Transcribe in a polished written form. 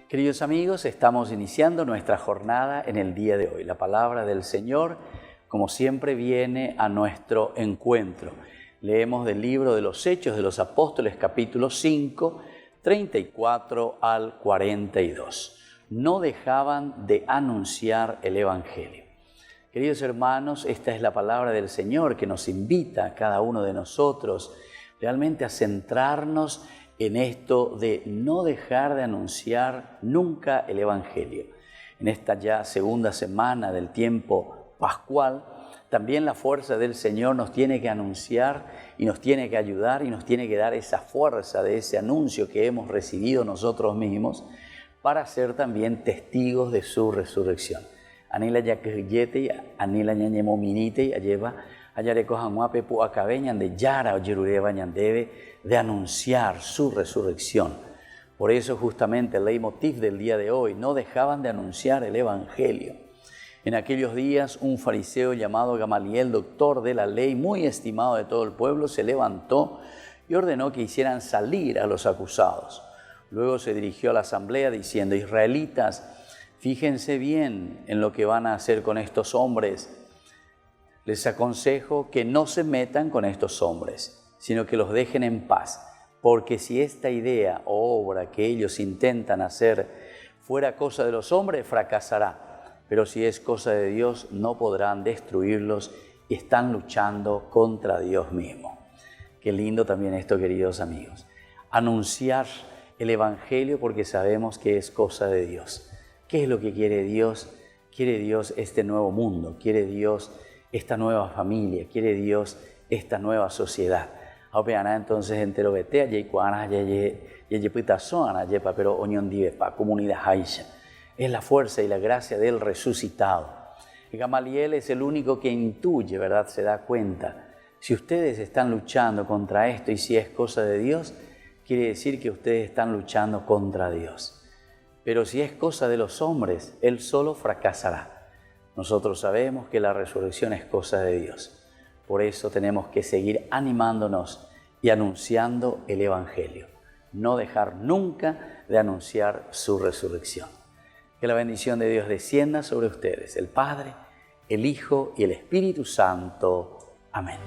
Queridos amigos, estamos iniciando nuestra jornada en el día de hoy. La palabra del Señor, como siempre, viene a nuestro encuentro. Leemos del libro de los Hechos de los Apóstoles, capítulo 5, 34 al 42. No dejaban de anunciar el Evangelio. Queridos hermanos, esta es la palabra del Señor que nos invita a cada uno de nosotros realmente a centrarnos en esto de no dejar de anunciar nunca el Evangelio. En esta ya segunda semana del tiempo pascual, también la fuerza del Señor nos tiene que anunciar y nos tiene que ayudar y nos tiene que dar esa fuerza de ese anuncio que hemos recibido nosotros mismos para ser también testigos de su resurrección. Anila yakiyete, anila ñañemominite, ayeva, ayareko hanguape pu acabeñan de yara o yerureva ñandebe, de anunciar su resurrección. Por eso justamente el leitmotiv del día de hoy, no dejaban de anunciar el Evangelio. En aquellos días un fariseo llamado Gamaliel, doctor de la ley, muy estimado de todo el pueblo, se levantó y ordenó que hicieran salir a los acusados. Luego se dirigió a la asamblea diciendo: israelitas, fíjense bien en lo que van a hacer con estos hombres. Les aconsejo que no se metan con estos hombres, sino que los dejen en paz, porque si esta idea o obra que ellos intentan hacer fuera cosa de los hombres, fracasará, pero si es cosa de Dios, no podrán destruirlos y están luchando contra Dios mismo. Qué lindo también esto, queridos amigos, anunciar el Evangelio porque sabemos que es cosa de Dios. ¿Qué es lo que quiere Dios? Quiere Dios este nuevo mundo, quiere Dios esta nueva familia, quiere Dios esta nueva sociedad. Entonces entero betea pero comunidad haisha. Es la fuerza y la gracia del resucitado. Y Gamaliel es el único que intuye, ¿verdad? Se da cuenta. Si ustedes están luchando contra esto y si es cosa de Dios, quiere decir que ustedes están luchando contra Dios. Pero si es cosa de los hombres, Él solo fracasará. Nosotros sabemos que la resurrección es cosa de Dios. Por eso tenemos que seguir animándonos y anunciando el Evangelio. No dejar nunca de anunciar su resurrección. Que la bendición de Dios descienda sobre ustedes, el Padre, el Hijo y el Espíritu Santo. Amén.